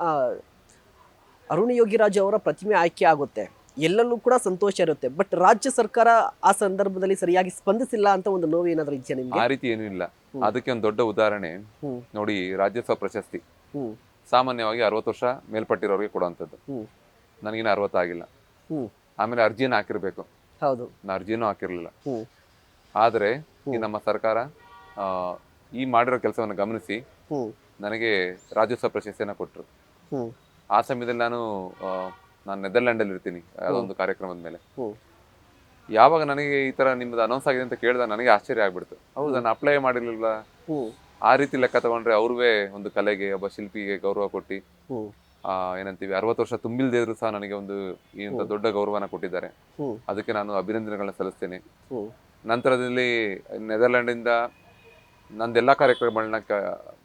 ಆ, ಅರುಣ್ ಯೋಗಿರಾಜ್ ಅವರ ಪ್ರತಿಮೆ ಆಯ್ಕೆ ಆಗುತ್ತೆ, ಎಲ್ಲಲ್ಲೂ ಕೂಡ ಸಂತೋಷ ಇರುತ್ತೆ. ಬಟ್ ರಾಜ್ಯ ಸರ್ಕಾರ ಆ ಸಂದರ್ಭದಲ್ಲಿ ಸರಿಯಾಗಿ ಸ್ಪಂದಿಸಿಲ್ಲ ಅಂತ ಒಂದು ನೋವು ಏನಾದರೂ ಇದೆಯಾ ನಿಮ್ಗೆ? ಆ ರೀತಿ ಏನೂ ಇಲ್ಲ. ಅದಕ್ಕೆ ಒಂದು ದೊಡ್ಡ ಉದಾಹರಣೆ ಹ್ಮ್ ನೋಡಿ, ರಾಜ್ಯೋತ್ಸವ ಪ್ರಶಸ್ತಿ ಹ್ಮ್ ಸಾಮಾನ್ಯವಾಗಿ 60 ವರ್ಷ ಮೇಲ್ಪಟ್ಟಿರೋರಿಗೆ ಕೊಡುವಂಥದ್ದು. ಹ್ಮ್ ನನಗಿನ್ನ 60 ಆಗಿಲ್ಲ. ಹ್ಮ್ ಆಮೇಲೆ ಅರ್ಜಿಯನ್ನು ಹಾಕಿರ್ಬೇಕು, ಹೌದು. ನಾನು ಅರ್ಜಿನೂ ಹಾಕಿರಲಿಲ್ಲ. ಹ್ಮ್ ಆದರೆ ಈ ನಮ್ಮ ಸರ್ಕಾರ ಆ, ಈ ಮಾಡಿರೋ ಕೆಲಸವನ್ನು ಗಮನಿಸಿ ಹ್ಮ್ ನನಗೆ ರಾಜ್ಯೋತ್ಸವ ಪ್ರಶಸ್ತಿಯನ್ನು ಕೊಟ್ಟರು. ಹ್ಮ್ ಆ ಸಮಯದಲ್ಲಿ ನಾನು ನೆದರ್ಲ್ಯಾಂಡಲ್ಲಿ ಇರ್ತೀನಿ ಅದೊಂದು ಕಾರ್ಯಕ್ರಮದ ಮೇಲೆ. ಹ್ಮ್ ಯಾವಾಗ ನನಗೆ ಈ ಥರ ನಿಮ್ಮದು ಅನೌನ್ಸ್ ಆಗಿದೆ ಅಂತ ಕೇಳಿದಾಗ ನನಗೆ ಆಶ್ಚರ್ಯ ಆಗ್ಬಿಡ್ತು. ಹೌದು, ನಾನು ಅಪ್ಲೈ ಮಾಡಿರಲಿಲ್ಲ. ಹ್ಮ್ ಆ ರೀತಿ ಲೆಕ್ಕ ತಗೊಂಡ್ರೆ ಅವ್ರವೇ ಒಂದು ಕಲೆಗೆ, ಒಬ್ಬ ಶಿಲ್ಪಿಗೆ ಗೌರವ ಕೊಟ್ಟು ಹ್ಮ್ ಏನಂತೀವಿ 60 ವರ್ಷ ತುಂಬಿಲ್ದೇ ಇದ್ರು ಸಹ ನನಗೆ ಒಂದು ಇಂಥ ದೊಡ್ಡ ಗೌರವನ ಕೊಟ್ಟಿದ್ದಾರೆ. ಹ್ಮ್ ಅದಕ್ಕೆ ನಾನು ಅಭಿನಂದನೆಗಳನ್ನ ಸಲ್ಲಿಸ್ತೇನೆ. ಹ್ಮ್ ನಂತರದಲ್ಲಿ ನೆದರ್ಲ್ಯಾಂಡಿಂದ ನಂದೆಲ್ಲ ಕಾರ್ಯಕ್ರಮಗಳನ್ನ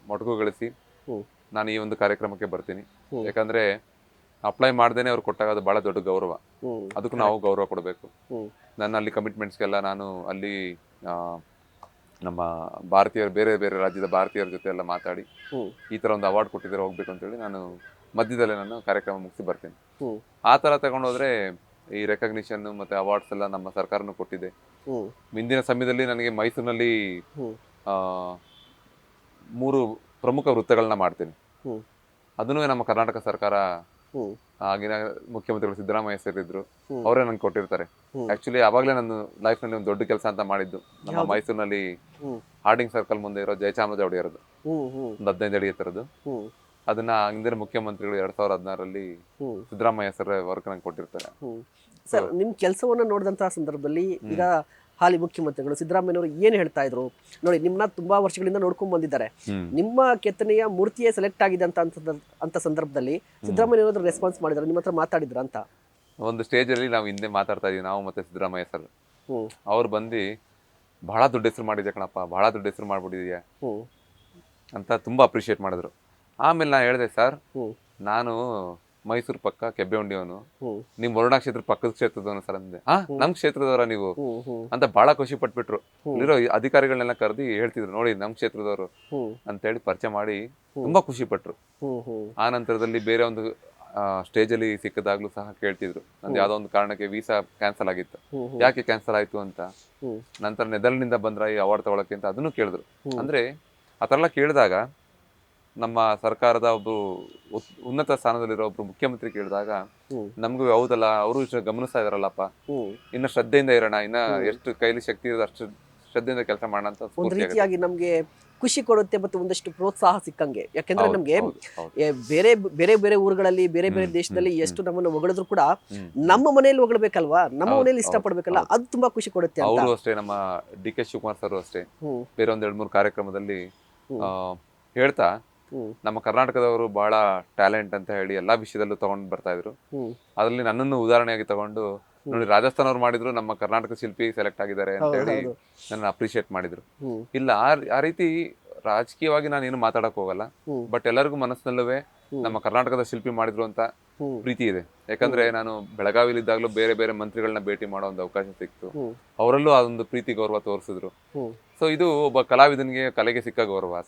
ಮೊಟಕುಗೊಳಿಸಿ ಹ್ಮ್ ನಾನು ಈ ಒಂದು ಕಾರ್ಯಕ್ರಮಕ್ಕೆ ಬರ್ತೀನಿ. ಹ್ಮ್. ಯಾಕಂದ್ರೆ ಅಪ್ಲೈ ಮಾಡ್ದೇನೆ ಅವ್ರು ಕೊಟ್ಟಾಗ ಅದು ಭಾಳ ದೊಡ್ಡ ಗೌರವ. ಹ್ಮ್ ಅದಕ್ಕೂ ನಾವು ಗೌರವ ಕೊಡಬೇಕು. ಹ್ಮ್ ನನ್ನ ಅಲ್ಲಿ ಕಮಿಟ್ಮೆಂಟ್ಸ್ಗೆಲ್ಲ ನಾನು ಅಲ್ಲಿ ಆ, ನಮ್ಮ ಭಾರತೀಯರು, ಬೇರೆ ಬೇರೆ ರಾಜ್ಯದ ಭಾರತೀಯರ ಜೊತೆ ಎಲ್ಲ ಮಾತಾಡಿ ಹ್ಮ್ ಈ ಥರ ಒಂದು ಅವಾರ್ಡ್ ಕೊಟ್ಟಿದ್ದಾರೆ, ಹೋಗ್ಬೇಕು ಅಂತೇಳಿ ನಾನು ಮಧ್ಯದಲ್ಲೇ ನಾನು ಕಾರ್ಯಕ್ರಮ ಮುಗಿಸಿ ಬರ್ತೀನಿ. ಹ್ಮ್ ಆ ಥರ ತಗೊಂಡೋದ್ರೆ ಈ ರೆಕಗ್ನಿಷನ್ ಮತ್ತು ಅವಾರ್ಡ್ಸ್ ಎಲ್ಲ ನಮ್ಮ ಸರ್ಕಾರನೂ ಕೊಟ್ಟಿದೆ. ಹ್ಮ್ ಮುಂದಿನ ಸಮಯದಲ್ಲಿ ನನಗೆ ಮೈಸೂರಿನಲ್ಲಿ ಹ್ಮ್ 3 ಪ್ರಮುಖ ವೃತ್ತಗಳನ್ನ ಮಾಡ್ತೀನಿ. ಹ್ಮ್ ಅದನ್ನೂ ನಮ್ಮ ಕರ್ನಾಟಕ ಸರ್ಕಾರ, ಹ್ಮ್ ಆಗಿನ ಮುಖ್ಯಮಂತ್ರಿಗಳು ಸಿದ್ದರಾಮಯ್ಯ ಸರ್ ಇದ್ರು, ಹ್ಮ್. ಅವರೇ ನಂಗೆ ಕೊಟ್ಟಿರ್ತಾರೆ. ಹ್ಮ್. ಆಕ್ಚುಲಿ ಅವಾಗಲೇ ನನ್ನ ಲೈಫ್ನಲ್ಲಿ ಒಂದು ದೊಡ್ಡ ಕೆಲಸ ಅಂತ ಮಾಡಿದ್ದು ನಮ್ಮ ಯಾವ್ದು? ಮೈಸೂರಿನಲ್ಲಿ ಹ್ಮ್ ಹಾರ್ಡಿಂಗ್ ಸರ್ಕಲ್ ಮುಂದೆ ಇರೋ ಜಯಚಾಮರಾಜ ಒಡೆಯರದು, ಹ್ಮ್ ಹ್ಮ್ ಒಂದು 15 ಅಡಿ ಎತ್ತರದ್ದು. ಹ್ಮ್ ಅದನ್ನ ಹಿಂದಿನ ಮುಖ್ಯಮಂತ್ರಿಗಳು 2016ರಲ್ಲಿ ಹ್ಮ್ ಸಿದ್ದರಾಮಯ್ಯ ಸರ್ ವರ್ಕ್ ನಂಗೆ ಕೊಟ್ಟಿರ್ತಾರೆ. ಹ್ಮ್. ಸರ್, ನಿಮ್ಮ ಕೆಲಸವನ್ನ ನೋಡಿದಂತಹ ಸಂದರ್ಭದಲ್ಲಿ ಈಗ ಹಾಲಿ ಮುಖ್ಯಮಂತ್ರಿಗಳು ಸಿದ್ದರಾಮಯ್ಯನವರು ಏನು ಹೇಳ್ತಾ ಇದ್ರು ನೋಡಿ, ನಿಮ್ಮನ್ನ ತುಂಬಾ ವರ್ಷಗಳಿಂದ ನೋಡ್ಕೊಂಡ್ ಬಂದಿದ್ದಾರೆ. ನಿಮ್ಮ ಕೆತ್ತನೆಯ ಮೂರ್ತಿಯೇ ಸೆಲೆಕ್ಟ್ ಆಗಿದೆ ಅಂತ ಸಂದರ್ಭದಲ್ಲಿ ಸಿದ್ದರಾಮಯ್ಯನವರು ರೆಸ್ಪಾನ್ಸ್ ಮಾಡಿದ್ದಾರೆ, ನಿಮ್ಮ ಹತ್ರ ಮಾತಾಡಿದ್ರ ಅಂತ? ಒಂದು ಸ್ಟೇಜಲ್ಲಿ ನಾವು ಹಿಂದೆ ಮಾತಾಡ್ತಾ ಇದೀವಿ, ನಾವು ಮತ್ತೆ ಸಿದ್ದರಾಮಯ್ಯ ಸರ್. ಹ್ಮ್ ಅವ್ರು ಬಂದು ಬಹಳ ದೊಡ್ಡ ಹೆಸರು ಮಾಡಿದ್ಯಾ ಕಣಪ್ಪ, ಬಹಳ ದೊಡ್ಡ ಹೆಸರು ಮಾಡ್ಬಿಟ್ಟಿದ್ಯಾ ಹ್ಮ್ ಅಂತ ತುಂಬಾ ಅಪ್ರಿಷಿಯೇಟ್ ಮಾಡಿದ್ರು. ಆಮೇಲೆ ನಾನು ಹೇಳಿದೆ, ಸರ್ ಹ್ಮ್ ನಾನು ಮೈಸೂರು ಪಕ್ಕ ಕೆಬ್ಬೆಹೊಂಡಿಯವನು, ಹ್ಮ್ ನಿಮ್ ವರುಣಾ ಕ್ಷೇತ್ರ ಪಕ್ಕದ ಕ್ಷೇತ್ರದವನು ಸರ್ ಅಂದೆ. ನಮ್ ಕ್ಷೇತ್ರದವರ ನೀವು ಹ್ಮ್ ಹ್ಮ್ ಅಂತ ಬಹಳ ಖುಷಿ ಪಟ್ಬಿಟ್ರು. ಇಲ್ಲಿರೋ ಅಧಿಕಾರಿಗಳನ್ನೆಲ್ಲ ಕರೆದಿ ಹೇಳ್ತಿದ್ರು, ನೋಡಿ ನಮ್ ಕ್ಷೇತ್ರದವರು ಹ್ಮ್ ಅಂತೇಳಿ ಪರಿಚಯ ಮಾಡಿ ತುಂಬಾ ಖುಷಿ ಪಟ್ರು. ಹ್ಮ್ ಹ್ಮ್ ಆ ನಂತರದಲ್ಲಿ ಬೇರೆ ಒಂದು ಸ್ಟೇಜಲ್ಲಿ ಸಿಕ್ಕದಾಗ್ಲೂ ಸಹ ಕೇಳ್ತಿದ್ರು, ನಂದು ಯಾವ್ದೋ ಒಂದು ಕಾರಣಕ್ಕೆ ವೀಸಾ ಕ್ಯಾನ್ಸಲ್ ಆಗಿತ್ತು, ಹ್ಮ್ ಯಾಕೆ ಕ್ಯಾನ್ಸಲ್ ಆಯ್ತು ಅಂತ. ಹ್ಮ್ ನಂತರ ನೆದರ್ನಿಂದ ಬಂದ್ರ ಈ ಅವಾರ್ಡ್ ತಗೊಳಕ್ಕೆ ಅಂತ ಅದನ್ನು ಕೇಳಿದ್ರು. ಅಂದ್ರೆ ಆ ಥರ ಎಲ್ಲ ಕೇಳಿದಾಗ ನಮ್ಮ ಸರ್ಕಾರದ ಒಬ್ರು ಉನ್ನತ ಸ್ಥಾನದಲ್ಲಿರೋ ಒಬ್ರು ಮುಖ್ಯಮಂತ್ರಿ ಕೇಳಿದಾಗ ಹ್ಮ್ ನಮಗೂ ಹೌದಲ್ಲ, ಅವರು ಗಮನಿಸ್ತಾ ಇದಾರಲ್ಲಪ್ಪ, ಹ್ಮ್ ಇನ್ನ ಶ್ರದ್ಧೆಯಿಂದ ಇರೋಣ, ಇನ್ನ ಎಷ್ಟು ಕೈಲಿ ಶಕ್ತಿ ಇರೋದು ಅಷ್ಟು ಶ್ರದ್ಧೆಯಿಂದ ಕೆಲಸ ಮಾಡೋಣ ಅಂತ ಒಂದ್ ಸ್ಫೂರ್ತಿ ಆಗುತ್ತೆ. ರೀತಿಯಾಗಿ ನಮ್ಗೆ ಖುಷಿ ಕೊಡುತ್ತೆ ಮತ್ತು ಒಂದಷ್ಟು ಪ್ರೋತ್ಸಾಹ ಸಿಕ್ಕಂಗೆ. ಯಾಕೆಂದ್ರೆ ಹೌದು, ನಮ್ಗೆ ಹೌದು, ಹೌದು. ಬೇರೆ ಬೇರೆ ಬೇರೆ ಊರುಗಳಲ್ಲಿ, ಬೇರೆ ಬೇರೆ ದೇಶದಲ್ಲಿ ಎಷ್ಟು ನಮ್ಮನ್ನು ಹೊಗಳಿದ್ರು ಕೂಡ ನಮ್ಮ ಮನೆಯಲ್ಲಿ ಹೊಗಳಬೇಕಲ್ವಾ, ನಮ್ಮ ಮನೆಯಲ್ಲಿ ಇಷ್ಟಪಡ್ಬೇಕಲ್ಲ, ಅದು ತುಂಬಾ ಖುಷಿ ಕೊಡುತ್ತೆ ಅಂತ. ಅವರು ಅಷ್ಟೇ, ನಮ್ಮ ಡಿ.ಕೆ. ಶಿವಕುಮಾರ್ ಸರ್ ಅಷ್ಟೇ ಹ್ಮ್ ಬೇರೆ ಒಂದ್ 2-3 ಕಾರ್ಯಕ್ರಮದಲ್ಲಿ ಹೇಳ್ತಾ ಹ್ಮ್ ನಮ್ಮ ಕರ್ನಾಟಕದವರು ಬಹಳ ಟ್ಯಾಲೆಂಟ್ ಅಂತ ಹೇಳಿ ಎಲ್ಲಾ ವಿಷಯದಲ್ಲೂ ತಗೊಂಡು ಬರ್ತಾ ಇದ್ರು. ಹ್ಮ್ ಅದರಲ್ಲಿ ನನ್ನನ್ನು ಉದಾಹರಣೆಯಾಗಿ ತಗೊಂಡು, ನೋಡಿ ರಾಜಸ್ಥಾನ್ ಅವ್ರು ಮಾಡಿದ್ರು, ನಮ್ಮ ಕರ್ನಾಟಕ ಶಿಲ್ಪಿ ಸೆಲೆಕ್ಟ್ ಆಗಿದ್ದಾರೆ ಅಂತ ಹೇಳಿ ಹೌದು. ನನ್ನ ಅಪ್ರಿಶಿಯೇಟ್ ಮಾಡಿದ್ರು. ಹ್ಮ್ ಇಲ್ಲ, ಆ ರೀತಿ ರಾಜಕೀಯವಾಗಿ ನಾನು ಏನು ಮಾತಾಡಕ್ ಹೋಗಲ್ಲ. ಹ್ಮ್. ಬಟ್ ಎಲ್ಲರಿಗೂ ಮನಸ್ಸಿನಲ್ಲೂ ನಮ್ಮ ಕರ್ನಾಟಕದ ಶಿಲ್ಪಿ ಮಾಡಿದ್ರು ಅಂತ ಹ್ಮ್. ಪ್ರೀತಿ ಇದೆ. ಯಾಕಂದ್ರೆ ನಾನು ಬೆಳಗಾವಿಲಿದ್ದಾಗಲೂ ಬೇರೆ ಬೇರೆ ಮಂತ್ರಿಗಳನ್ನ ಭೇಟಿ ಮಾಡೋ ಒಂದು ಅವಕಾಶ ಸಿಕ್ತು. ಹ್ಮ್. ಅವರಲ್ಲೂ ಅದೊಂದು ಪ್ರೀತಿ ಗೌರವ ತೋರಿಸಿದ್ರು. ಹ್ಮ್ ಸೊ ಇದು ಒಬ್ಬ ಕಲಾವಿದನಿಗೆ, ಕಲೆಗೆ ಸಿಕ್ಕ ಗೌರವ.